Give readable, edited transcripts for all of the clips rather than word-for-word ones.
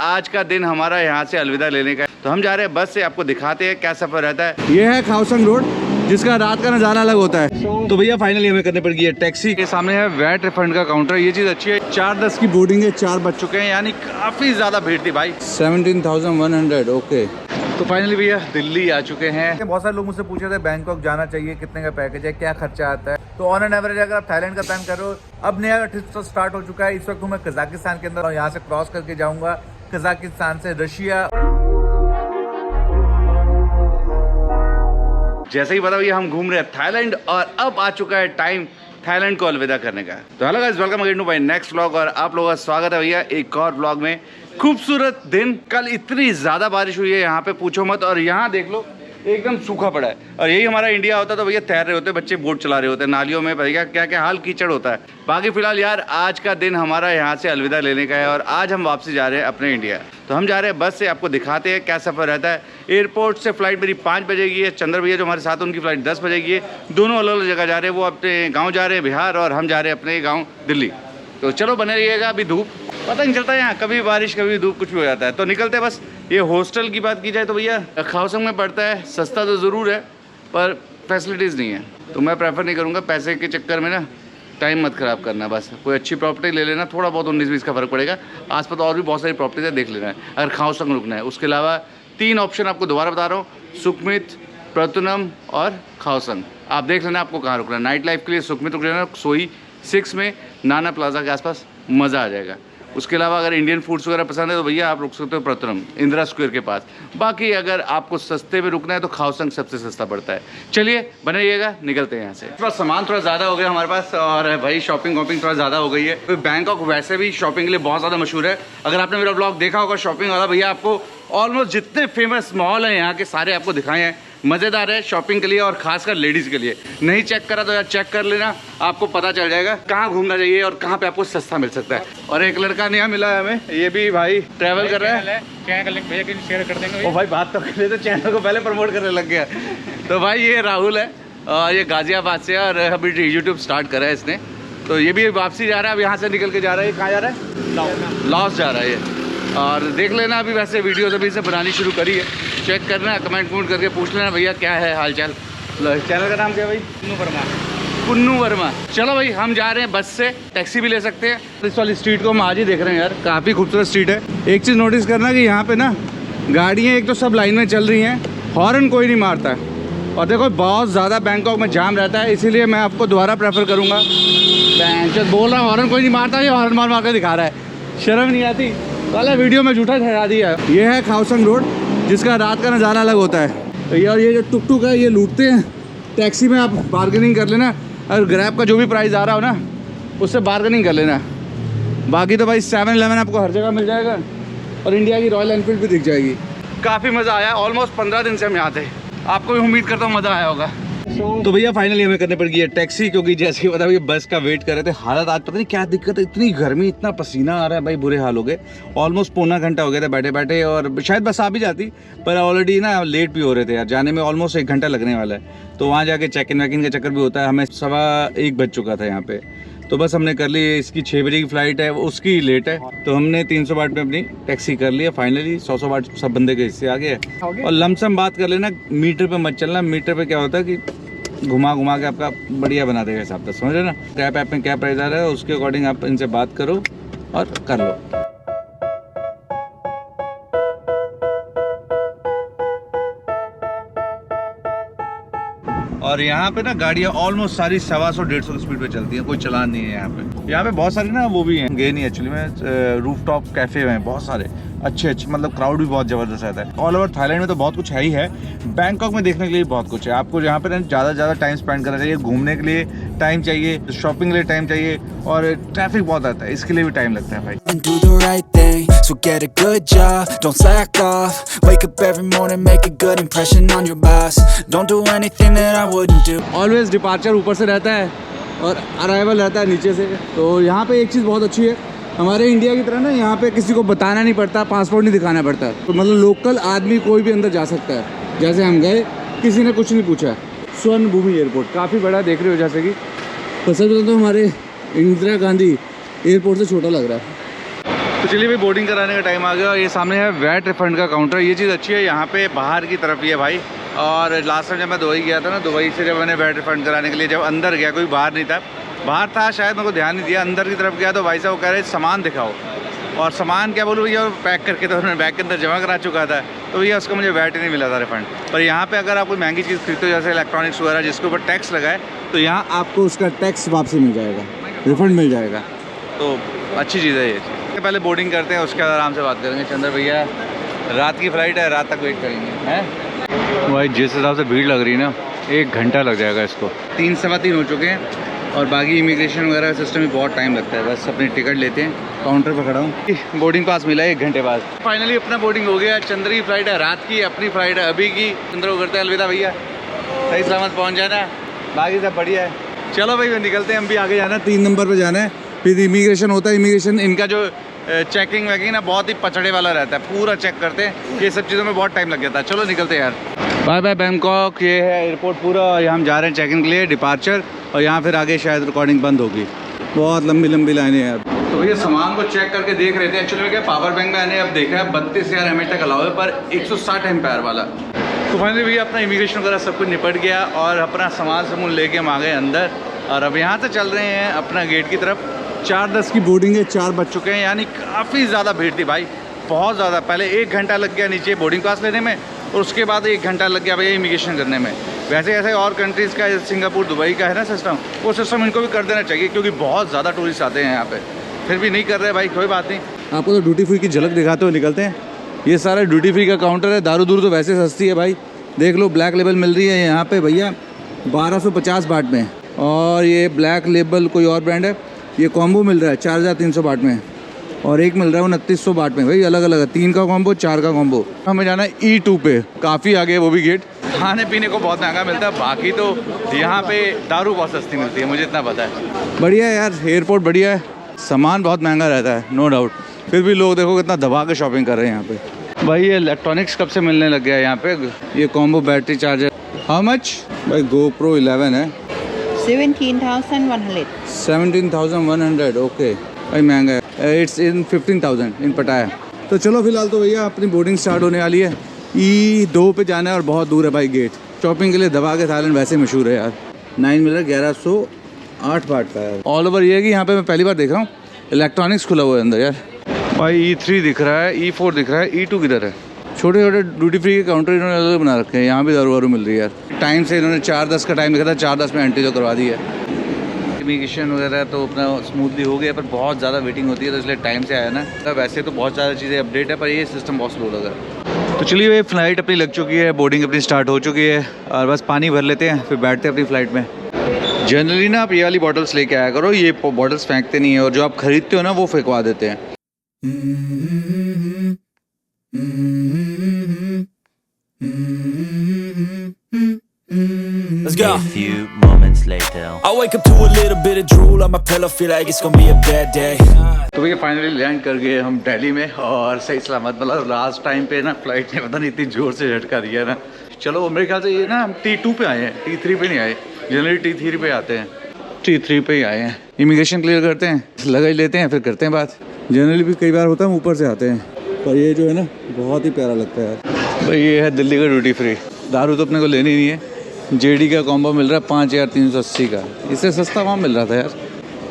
आज का दिन हमारा यहाँ से अलविदा लेने का है, तो हम जा रहे हैं बस से। आपको दिखाते हैं क्या सफर रहता है। ये है खाउसंग रोड, जिसका रात का नज़ारा अलग होता है। तो भैया फाइनली हमें करने पड़ गई है टैक्सी। के सामने है वैट रिफंड का काउंटर। ये चीज़ अच्छी है। 4:10 की बोर्डिंग है, 4 बज चुके हैं, यानी काफ़ी ज़्यादा भीड़ थी भाई। 17,100 ओके। तो फाइनली भैया दिल्ली आ चुके हैं। बहुत सारे लोग मुझसे पूछे थे बैंकॉक जाना चाहिए, कितने का पैकेज है, क्या खर्चा आता है। तो ऑन एन एवरेज अगर आप थाईलैंड का प्लान कर रहे हो, अब नया ट्रिप स्टार्ट हो चुका है। इस वक्त मैं कजाकिस्तान के अंदर और यहाँ से क्रॉस करके जाऊँगा कजाकिस्तान से रशिया। जैसे ही पता भैया हम घूम रहे हैं थाईलैंड, और अब आ चुका है टाइम थाईलैंड को अलविदा करने का। तो hello guys, welcome again to my next vlog, और आप लोगों का स्वागत है भैया एक और व्लॉग में। खूबसूरत दिन, कल इतनी ज़्यादा बारिश हुई है यहाँ पे, पूछो मत। और यहाँ देख लो एकदम सूखा पड़ा है। और यही हमारा इंडिया होता तो भैया तैर रहे होते, बच्चे बोट चला रहे होते नालियों में, भैया क्या क्या हाल कीचड़ होता है। बाकी फिलहाल यार आज का दिन हमारा यहाँ से अलविदा लेने का है, और आज हम वापसी जा रहे हैं अपने इंडिया। तो हम जा रहे हैं बस से। आपको दिखाते हैं क्या सफ़र रहता है। एयरपोर्ट से फ्लाइट मेरी 5 बजे की है। चंद्र भैया जो हमारे साथ उनकी फ़्लाइट 10 बजे की है। दोनों अलग अलग जगह जा रहे हैं। वो अपने गाँव जा रहे हैं बिहार, और हम जा रहे हैं अपने गाँव दिल्ली। तो चलो बने रहिएगा। अभी धूप पता नहीं चलता है यहाँ, कभी बारिश कभी धूप, कुछ भी हो जाता है। तो निकलते हैं बस। ये हॉस्टल की बात की जाए तो भैया खाउसंग में पड़ता है, सस्ता तो ज़रूर है पर फैसिलिटीज़ नहीं है। तो मैं प्रेफर नहीं करूँगा पैसे के चक्कर में ना टाइम मत ख़राब करना। बस कोई अच्छी प्रॉपर्टी ले लेना, थोड़ा बहुत 19-20 का फ़र्क पड़ेगा। आसपास और भी बहुत सारी प्रॉपर्टीज है, देख लेना है अगर खाउसंग रुकना है। उसके अलावा 3 ऑप्शन आपको दोबारा बता रहा हूँ, सुखमित, प्रतुनम और खाउसंग। आप देख लेना आपको कहाँ रुकना है। नाइट लाइफ के लिए सुखमित रुक लेना, सोई 6 में नाना प्लाजा के आसपास, मज़ा आ जाएगा। उसके अलावा अगर इंडियन फूड्स वगैरह पसंद है तो भैया आप रुक सकते हो प्रतुनम, इंदिरा स्क्वायर के पास। बाकी अगर आपको सस्ते में रुकना है तो खाउसंग सबसे सस्ता पड़ता है। चलिए बने रहिएगा, निकलते हैं यहाँ से। थोड़ा सामान थोड़ा ज़्यादा हो गया हमारे पास, और भाई शॉपिंग वॉपिंग थोड़ा ज़्यादा हो गई है। तो बैंकॉक वैसे भी शॉपिंग के लिए बहुत ज़्यादा मशहूर है। अगर आपने मेरा ब्लॉग देखा होगा शॉपिंग वाला, भैया आपको ऑलमोस्ट जितने फेमस मॉल हैं यहाँ के सारे आपको दिखाए हैं। मज़ेदार है शॉपिंग के लिए, और खासकर लेडीज़ के लिए। नहीं चेक करा तो यार चेक कर लेना, आपको पता चल जाएगा कहाँ घूमना चाहिए और कहाँ पे आपको सस्ता मिल सकता है। और एक लड़का नया मिला है हमें, ये भी भाई ट्रैवल कर रहा है। चैनल का लिंक भैया के शेयर कर देंगे। ओ भाई बात तो कर ले, तो चैनल को पहले प्रमोट करने लग गया। तो भाई ये राहुल है, और ये गाजियाबाद से, और अभी यूट्यूब स्टार्ट करा है इसने। तो ये भी वापसी जा रहा है, अब यहाँ से निकल के जा रहा है। कहाँ जा रहा है? लॉस जा रहा है ये। और देख लेना, अभी वैसे वीडियोस अभी से बनानी शुरू करी है, चेक करना, कमेंट करके पूछ लेना भैया क्या है हालचाल। चैनल का नाम क्या है भाई? कुन्नू वर्मा। चलो भाई हम जा रहे हैं बस से, टैक्सी भी ले सकते हैं। इस वाली स्ट्रीट को हम आज ही देख रहे हैं यार, काफ़ी खूबसूरत स्ट्रीट है। एक चीज़ नोटिस करना कि यहाँ पे ना गाड़ियाँ एक तो सब लाइन में चल रही हैं, हॉर्न कोई नहीं मारता है। और देखो बहुत ज़्यादा बैंकॉक में जाम रहता है, इसीलिए मैं आपको दोबारा प्रेफर करूँगा। बोल रहा हूँ हॉर्न कोई नहीं मारता, ये हॉर्न मार के दिखा रहा है, शर्म नहीं आती। वाला वीडियो में झूठा ठहरा दिया है। ये है खाउसंग रोड, जिसका रात का नज़ारा अलग होता है। और ये जो टुक टुक है ये लूटते हैं। टैक्सी में आप बार्गेनिंग कर लेना, और ग्रैब का जो भी प्राइस आ रहा हो ना उससे बार्गेनिंग कर लेना। बाकी तो भाई 7-11 आपको हर जगह मिल जाएगा, और इंडिया की रॉयल एनफील्ड भी दिख जाएगी। काफ़ी मज़ा आया, ऑलमोस्ट 15 दिन से हम यहाँ थे। आपको भी उम्मीद करता हूँ मज़ा आया होगा। तो भैया फाइनली हमें करने पड़ गई है टैक्सी, क्योंकि जैसे कि पता भैया बस का वेट कर रहे थे। हालत आज पता नहीं क्या दिक्कत है, इतनी गर्मी, इतना पसीना आ रहा है भाई, बुरे हाल हो गए। ऑलमोस्ट पौना घंटा हो गया था बैठे बैठे, और शायद बस आ भी जाती, पर ऑलरेडी ना लेट भी हो रहे थे यार। जाने में ऑलमोस्ट 1 घंटा लगने वाला है। तो वहाँ जाके चेक इन वैकिन का चक्कर भी होता है। हमें 1:15 बज चुका था यहाँ पे। तो बस हमने कर ली, इसकी 6 बजे की फ़्लाइट है, उसकी लेट है। तो हमने 300 बाट में अपनी टैक्सी कर लिया फाइनली। 100 बाट सब बंदे के हिस्से आ गए। और लमसम बात कर लेना, मीटर पे मत चलना। मीटर पे क्या होता है कि घुमा के आपका बढ़िया बना देगा हिसाब तक, समझ रहे ना। कैब ऐप में क्या प्राइस आ रहा है उसके अकॉर्डिंग आप इनसे बात करो और कर लो। और यहाँ पे ना गाड़ियाँ ऑलमोस्ट सारी 125-150 की स्पीड पे चलती हैं, कोई चलान नहीं है यहाँ पे। यहाँ पे बहुत सारी ना वो भी हैं, गए नहीं एक्चुअली में, रूफटॉप कैफे हैं बहुत सारे अच्छे, मतलब क्राउड भी बहुत ज़बरदस्त रहता है। ऑल ओवर थाईलैंड में तो बहुत कुछ है ही है, बैंकॉक में देखने के लिए बहुत कुछ है। आपको यहाँ पे ना ज़्यादा टाइम स्पेंड करना चाहिए, घूमने के लिए टाइम चाहिए, शॉपिंग के लिए टाइम चाहिए, और ट्रैफिक बहुत आता है, इसके लिए भी टाइम लगता है भाई। So get a good job, don't slack off. Wake up every morning, make a good impression on your boss. Don't do anything that I wouldn't do. Always departure ऊपर से रहता है और अराइवल रहता है नीचे से। तो यहाँ पे एक चीज़ बहुत अच्छी है, हमारे इंडिया की तरह ना यहाँ पे किसी को बताना नहीं पड़ता, पासपोर्ट नहीं दिखाना पड़ता। तो मतलब लोकल आदमी कोई भी अंदर जा सकता है। जैसे हम गए, किसी ने कुछ नहीं पूछा। स्वर्ण भूमि एयरपोर्ट काफ़ी बड़ा देख रहे हो, जैसे कि सच बताऊं तो हमारे इंदिरा गांधी एयरपोर्ट से छोटा लग रहा है। तो चलिए भाई बोर्डिंग कराने का टाइम आ गया। ये सामने है वैट रिफंड का काउंटर। ये चीज़ अच्छी है, यहाँ पे बाहर की तरफ ही है भाई। और लास्ट टाइम जब मैं दुबई गया था ना, दुबई से जब मैंने वैट रिफंड कराने के लिए जब अंदर गया, कोई बाहर नहीं था, बाहर था शायद, मेरे को ध्यान नहीं दिया। अंदर की तरफ गया तो भाई साहब वो कह रहे सामान दिखाओ, और सामान क्या बोलूँ भैया, पैक करके तो उन्होंने बैग के अंदर जमा करा चुका था, तो भैया उसका मुझे वैट ही नहीं मिला था रिफंड। पर यहाँ पे अगर आप कोई महंगी चीज़ खरीदते हो जैसे इलेक्ट्रॉनिक्स वगैरह जिसके ऊपर टैक्स लगा है, तो यहाँ आपको उसका टैक्स वापसी मिल जाएगा, रिफंड मिल जाएगा। तो अच्छी चीज़ है ये चीज़। पहले बोर्डिंग करते हैं, उसके बाद आराम से बात करेंगे। चंद्र भैया रात की फ़्लाइट है, रात तक वेट करेंगे हैं भाई। जिस हिसाब से भीड़ लग रही है ना, 1 घंटा लग जाएगा इसको। 3 सवा 3 हो चुके हैं और बाकी इमिग्रेशन वगैरह सिस्टम में बहुत टाइम लगता है। बस अपनी टिकट लेते हैं, काउंटर पर खड़ा हूँ, बोर्डिंग पास मिला है 1 घंटे बाद। फाइनली अपना बोर्डिंग हो गया। चंद्र की फ़्लाइट है रात की, अपनी फ़्लाइट है अभी की। चंद्र को करते हैं अलविदा भैया, सही सलामत पहुँच जाना, बाकी सब बढ़िया है। चलो भाई निकलते हैं, हम भी आगे जाना है, 3 नंबर पर जाना है। फिर इमिग्रेशन होता है। इमिग्रेशन इनका जो चेकिंग वैकिंग ना बहुत ही पचड़े वाला रहता है, पूरा चेक करते हैं। ये सब चीज़ों में बहुत टाइम लग जाता है। चलो निकलते हैं यार, बाय बाय बैंकॉक। ये है एयरपोर्ट पूरा, यहाँ हम जा रहे हैं चेकिंग के लिए, डिपार्चर। और यहाँ फिर आगे शायद रिकॉर्डिंग बंद होगी। बहुत लंबी लंबी लाइनें यार। तो भैया सामान को चेक करके देख रहे थे। एक्चुअली में क्या, पावर बैंक मैंने अब देखा है 32,000 mAh तक अलाउ है, पर 160 एम्पायर वाला। तो फाइनली भैया अपना इमिग्रेशन वगैरह सब कुछ निपट गया और अपना सामान समून लेके हम आ गए अंदर। और अब यहाँ से चल रहे हैं अपना गेट की तरफ। 4:10 की बोर्डिंग है, 4 बज चुके हैं, यानी काफ़ी ज़्यादा भीड़ थी भाई, बहुत ज़्यादा। पहले 1 घंटा लग गया नीचे बोर्डिंग पास लेने में, और उसके बाद 1 घंटा लग गया भैया इमिग्रेशन करने में। वैसे ऐसे और कंट्रीज़ का, सिंगापुर दुबई का है ना सिस्टम, वो सिस्टम इनको भी कर देना चाहिए, क्योंकि बहुत ज़्यादा टूरिस्ट आते हैं यहाँ पे। फिर भी नहीं कर रहे भाई, कोई बात नहीं। आपको तो ड्यूटी फ्री की झलक दिखाते हुए निकलते हैं। ये सारा ड्यूटी फ्री का काउंटर है। दारू दूर तो वैसे सस्ती है भाई, देख लो ब्लैक लेबल मिल रही है यहाँ पे भैया 1250 बाट में। और ये ब्लैक लेबल कोई और ब्रांड है, ये कॉम्बो मिल रहा है 4300 बाट में, और एक मिल रहा है 2900 बाट में। भाई अलग अलग है, 3 का कॉम्बो, 4 का कॉम्बो। हमें जाना है E2 पे, काफ़ी आगे है वो भी गेट। खाने पीने को बहुत महंगा मिलता है, बाकी तो यहाँ पे दारू बहुत सस्ती मिलती है, मुझे इतना पता है। बढ़िया है यार, एयरपोर्ट बढ़िया है, सामान बहुत महंगा रहता है नो डाउट, फिर भी लोग देखो कितना दबा के शॉपिंग कर रहे हैं यहाँ पे। भाई ये इलेक्ट्रॉनिक्स कब से मिलने लग गया है यहाँ पे। ये combo battery charger how much भाई? GoPro 11 है 17,100. 17,100 ओके भाई, महंगा है। इट्स इन 15,000 इन पटाया। तो चलो फिलहाल तो भैया अपनी बोर्डिंग स्टार्ट होने वाली है। E2 पे जाना है और बहुत दूर है भाई गेट। शॉपिंग के लिए दबा के थाईलैंड वैसे मशहूर है यार। 9 मिल रहा है 1108 बाट का है। ऑल ओवर ये है कि यहाँ पे मैं पहली बार देख रहा हूँ इलेक्ट्रॉनिक्स खुला हुआ है अंदर यार। भाई E3 दिख रहा है, E4 दिख रहा है, E2 किधर है? छोटे छोटे ड्यूटी फ्री के काउंटर इन्होंने अलग बना रखे हैं। यहाँ भी दारू वारू मिल रही है यार। टाइम से इन्होंने 4:10 का टाइम लिखा था, 4:10 में एंट्री तो करवा दी है। इमिग्रेशन वगैरह तो अपना स्मूथली हो गया, पर बहुत ज़्यादा वेटिंग होती है, तो इसलिए टाइम से आया ना। तो वैसे तो बहुत ज़्यादा चीज़ें अपडेट है, पर ये सिस्टम बहुत स्लो लगा। तो चलिए भाई फ़्लाइट अपनी लग चुकी है, बोर्डिंग अपनी स्टार्ट हो चुकी है, और बस पानी भर लेते हैं फिर बैठते हैं अपनी फ़्लाइट में। जनरली ना आप ये वाली बॉटल्स लेके आया करो, ये बॉटल्स फेंकते नहीं है, और जो आप खरीदते हो ना वो फेंकवा देते हैं। Let's go. A few moments later, I wake up to a little bit of drool on my pillow, feel like it's gonna be a bad day. तो भैया फाइनली लैंड कर गए हम दिल्ली में, और सही सलामत। मतलब लास्ट टाइम पे ना फ्लाइट ने पता नहीं इतनी जोर से झटका दिया ना। चलो मेरे ख्याल से ये ना हम T2 पे आए हैं, T3 पे नहीं आए। जनरली T3 पे आते हैं, T3 पे ही आए हैं। इमिग्रेशन क्लियर करते हैं, लगेज लेते हैं, फिर करते हैं बात। जनरली भी कई बार होता है हम ऊपर से आते हैं, पर ये जो है ना बहुत ही प्यारा लगता है यार। भाई ये है दिल्ली का ड्यूटी फ्री। दारू तो अपने को लेनी नहीं है। JD का कॉम्बो मिल रहा है 5,380 का, इससे सस्ता वहाँ मिल रहा था यार।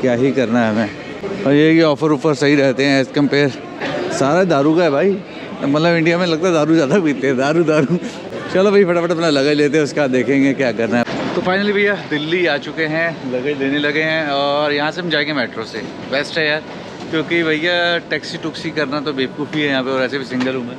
क्या ही करना है हमें। और ये कि ऑफ़र ऊपर सही रहते हैं एज़ कम्पेयर। सारा दारू का है भाई, मतलब इंडिया में लगता है दारू ज़्यादा पीते हैं, दारू। चलो भाई फटाफट अपना लगेज लेते हैं, उसके बाद देखेंगे क्या करना है। तो फाइनली भैया दिल्ली आ चुके हैं, लगेज लेने लगे हैं, और यहाँ से हम जाएंगे मेट्रो से। बेस्ट है यार, क्योंकि भैया टैक्सी टुक्सी करना तो बेवकूफ़ी है यहाँ पे, और ऐसे भी सिंगल हूँ मैं।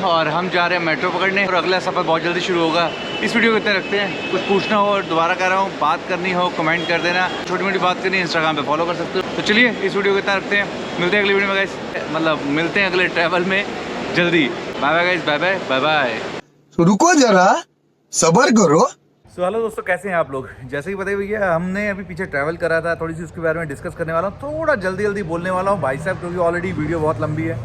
और हम जा रहे हैं मेट्रो पकड़ने, और अगला सफ़र बहुत जल्दी शुरू होगा। इस वीडियो को इतना रखते हैं। कुछ पूछना हो, दोबारा कह रहा हूँ, बात करनी हो कमेंट कर देना। छोटी मोटी बात करनी है इंस्टाग्राम पे फॉलो कर सकते हो। तो चलिए इस वीडियो को इतना रखते हैं, मिलते हैं अगले वीडियो में गाइस, मतलब मिलते हैं अगले ट्रैवल में जल्दी। Bye bye guys, bye bye bye bye. तो रुको जरा, सब्र करो। सो हेलो दोस्तों, कैसे हैं आप लोग? जैसे ही बताइए भैया, हमने अभी पीछे ट्रैवल करा था, थोड़ी सी उसके बारे में डिस्कस करने वाला हूँ। थोड़ा जल्दी बोलने वाला हूँ भाई साहब, क्योंकि ऑलरेडी वीडियो बहुत लंबी है।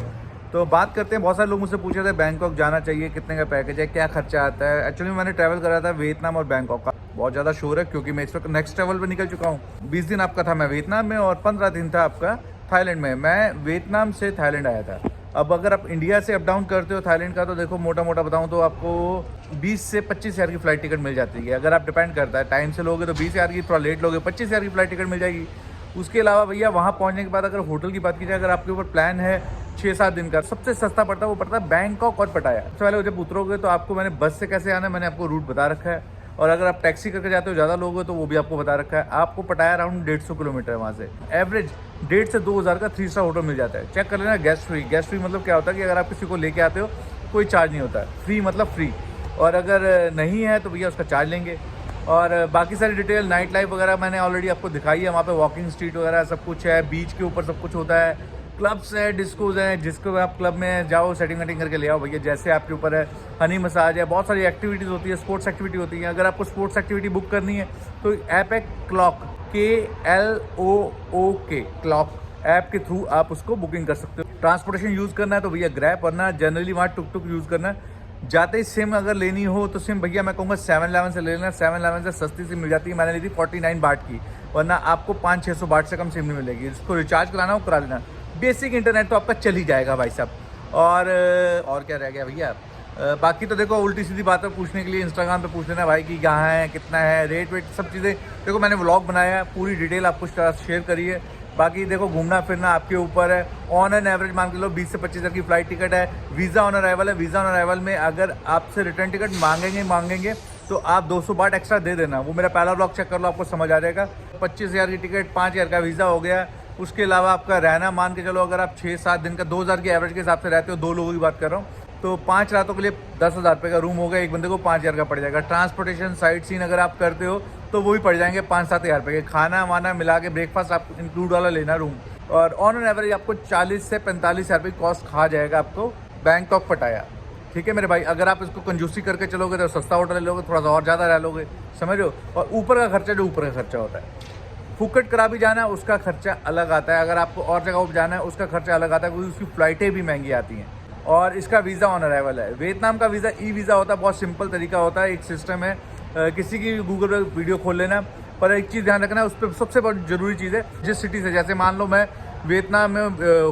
तो बात करते हैं। बहुत सारे लोग मुझसे पूछे थे बैंकॉक जाना चाहिए, कितने का पैकेज है, क्या खर्चा आता है। एक्चुअली मैंने ट्रैवल करा था वियतनाम और बैंकॉक का। बहुत ज़्यादा शोर है, क्योंकि मैं इस वक्त नेक्स्ट ट्रैवल पे निकल चुका हूँ। 20 दिन आपका था मैं वियतनाम में, और 15 दिन था आपका थाईलैंड में, मैं वियतनाम से थाईलैंड आया था। अब अगर आप इंडिया से अप डाउन करते हो थाईलैंड का, तो देखो मोटा मोटा बताऊं तो आपको 20 से 25 हज़ार की फ़्लाइट टिकट मिल जाती है। अगर आप डिपेंड करता है टाइम से लोगे तो 20 हज़ार की, थोड़ा लेट लोगे 25 हज़ार की फ़्लाइट टिकट मिल जाएगी। उसके अलावा भैया वहाँ पहुँचने के बाद अगर होटल की बात की जाए, अगर आपके ऊपर प्लान है 6-7 दिन का, सबसे सस्ता पड़ता है वो पड़ता है बैंकॉक और पटाया। सबसे पहले जब उतरोगे तो आपको मैंने बस से कैसे आना है मैंने आपको रूट बता रखा है, और अगर आप टैक्सी करके जाते हो ज़्यादा लोग हो तो वो भी आपको बता रखा है। आपको पटाया अराउंड 150 किलोमीटर है वहाँ से, एवरेज 1.5 से 2 हज़ार का 3 स्टार होटल मिल जाता है। चेक कर लेना। गेस्ट फ्री, गेस्ट फ्री मतलब क्या होता है कि अगर आप किसी को लेके आते हो कोई चार्ज नहीं होता है, फ्री मतलब फ्री, और अगर नहीं है तो भैया उसका चार्ज लेंगे। और बाकी सारी डिटेल नाइट लाइफ वगैरह मैंने ऑलरेडी आपको दिखाई है। वहाँ पे वॉकिंग स्ट्रीट वगैरह सब कुछ है, बीच के ऊपर सब कुछ होता है, क्लब्स है, डिस्कोज हैं, जिसको आप क्लब में जाओ सेटिंग वेटिंग करके ले आओ भैया, जैसे आपके ऊपर है। हनी मसाज है, बहुत सारी एक्टिविटीज़ होती है, स्पोर्ट्स एक्टिविटी होती है। अगर आपको स्पोर्ट्स एक्टिविटी बुक करनी है तो ऐप है क्लॉक, KLOOK, क्लॉक ऐप के थ्रू आप उसको बुकिंग कर सकते हो। ट्रांसपोर्टेशन यूज़ करना है तो भैया ग्रैब, वरना जनरली वहाँ टुक टुक यूज़ करना है। जाते ही सिम अगर लेनी हो तो सिम भैया मैं कहूँगा 7-Eleven से ले लेना। 7-Eleven से सस्ती सिम मिल जाती है, मैंने ली थी 49 बाट की, वरना आपको 500-600 बाट से कम सिम नहीं मिलेगी। जिसको रिचार्ज कराना हो करा लेना, बेसिक इंटरनेट तो आपका चल ही जाएगा भाई साहब। और क्या रह गया भैया, बाकी तो देखो उल्टी सीधी बातें पूछने के लिए इंस्टाग्राम पे पूछ लेना भाई कि कहाँ है, कितना है, रेट वेट सब चीज़ें। देखो मैंने व्लॉग बनाया है, पूरी डिटेल आपको शेयर करी है। बाकी देखो घूमना फिरना आपके ऊपर है। ऑन एन एवरेज मान के लो 20 से 25 हज़ार की फ़्लाइट टिकट है। वीज़ा ऑन अराइवल है। वीज़ा ऑन अराइवल में अगर आपसे रिटर्न टिकट मांगेंगे तो आप 200 बाट एक्स्ट्रा दे देना। वो मेरा पहला ब्लॉग चेक कर लो, आपको समझ आ जाएगा। 25 हज़ार की टिकट, 5 हज़ार का वीज़ा हो गया। उसके अलावा आपका रहना मान के चलो, अगर आप 6-7 दिन का 2,000 की एवरेज के हिसाब से रहते हो, 2 लोगों की बात कर रहा हूँ, तो 5 रातों के लिए 10,000 रुपये का रूम होगा। एक बंदे को 5 हज़ार का पड़ जाएगा। ट्रांसपोर्टेशन साइट सीन अगर आप करते हो तो वो भी पड़ जाएंगे 5-7 हज़ार रुपये के। खाना वाना मिला के ब्रेकफास्ट आप इंक्लूड वाला लेना रूम, और ऑन एन एवरेज आपको 40 से 45 हज़ार रुपये कॉस्ट खा जाएगा आपको बैंकॉक पटाया। ठीक है मेरे भाई, अगर आप इसको कंजूसी करके चलोगे तो सस्ता होटल ले लोगे, थोड़ा सा और ज़्यादा रह लोगे, समझ रहे हो। और ऊपर का खर्चा जो ऊपर का खर्चा होता है, फुकट करा भी जाना है उसका खर्चा अलग आता है। अगर आपको और जगह पर जाना है उसका खर्चा अलग आता है, क्योंकि उसकी फ़्लाइटें भी महंगी आती हैं। और इसका वीज़ा ऑन अराइवल है। वियतनाम का वीज़ा ई वीज़ा होता है, बहुत सिंपल तरीका होता है, एक सिस्टम है। किसी की गूगल पर वीडियो खोल लेना, पर एक चीज़ ध्यान रखना है, उस पर सबसे बहुत ज़रूरी चीज़ है जिस सिटी से, जैसे मान लो मैं वियतनाम में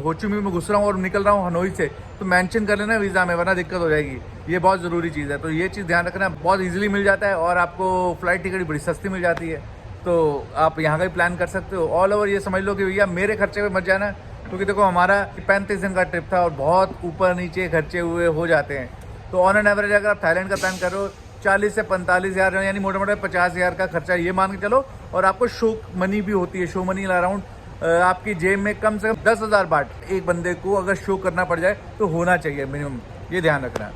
हो ची मिन्ह में घुस रहा हूँ और निकल रहा हूँ हनोई से, तो मेंशन कर लेना वीज़ा में, वरना दिक्कत हो जाएगी। ये बहुत ज़रूरी चीज़ है, तो ये चीज़ ध्यान रखना। बहुत ईजिली मिल जाता है और आपको फ़्लाइट टिकट बड़ी सस्ती मिल जाती है, तो आप यहाँ का भी प्लान कर सकते हो। ऑल ओवर ये समझ लो कि भैया मेरे खर्चे पे मत जाना, क्योंकि देखो हमारा 35 दिन का ट्रिप था और बहुत ऊपर नीचे खर्चे हुए हो जाते हैं। तो ऑन एन एवरेज अगर आप थाईलैंड का प्लान कर रहे हो 40 से 45 हज़ार, यानी मोटा मोटा 50 हज़ार का खर्चा ये मान के चलो। और आपको शो मनी भी होती है, शो मनी अराउंड आपकी जेब में कम से कम 10,000 बाट एक बंदे को अगर शो करना पड़ जाए तो होना चाहिए मिनिमम, ये ध्यान रखना।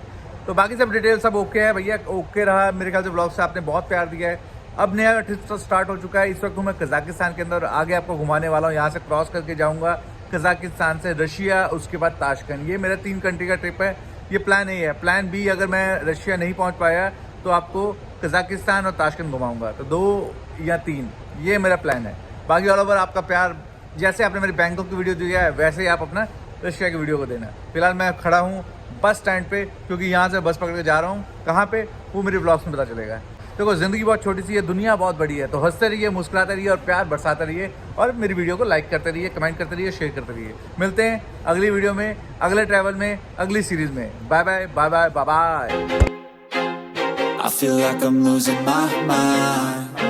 तो बाकी सब डिटेल सब ओके है भैया, ओके रहा मेरे ख्याल से। ब्लॉग से आपने बहुत प्यार दिया है। अब नया ट्रिप स्टार्ट हो चुका है। इस वक्त हूँ मैं कजाकिस्तान के अंदर, आगे आपको घुमाने वाला हूँ। यहाँ से क्रॉस करके जाऊँगा कजाकिस्तान से रशिया, उसके बाद ताशकंद। ये मेरा 3 कंट्री का ट्रिप है। ये प्लान ए है। प्लान बी, अगर मैं रशिया नहीं पहुँच पाया तो आपको कजाकिस्तान और ताशकंद घुमाऊँगा। तो 2 या 3 ये मेरा प्लान है। बाकी ऑल ओवर आपका प्यार, जैसे आपने मेरी बैंकॉक की वीडियो दिया है वैसे ही आप अपना रशिया की वीडियो को देना। फिलहाल मैं खड़ा हूँ बस स्टैंड पे, क्योंकि यहाँ से बस पकड़ के जा रहा हूँ। कहाँ पे वो मेरे ब्लॉग्स में पता चलेगा। देखो ज़िंदगी बहुत छोटी सी है, दुनिया बहुत बड़ी है, तो हंसते रहिए, मुस्कुराते रहिए और प्यार बरसाते रहिए, और मेरी वीडियो को लाइक करते रहिए, कमेंट करते रहिए, शेयर करते रहिए। मिलते हैं अगली वीडियो में, अगले ट्रैवल में, अगली सीरीज़ में। Bye bye bye bye bye bye. I feel like I'm losing my mind.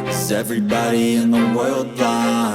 Is everybody in the world blind?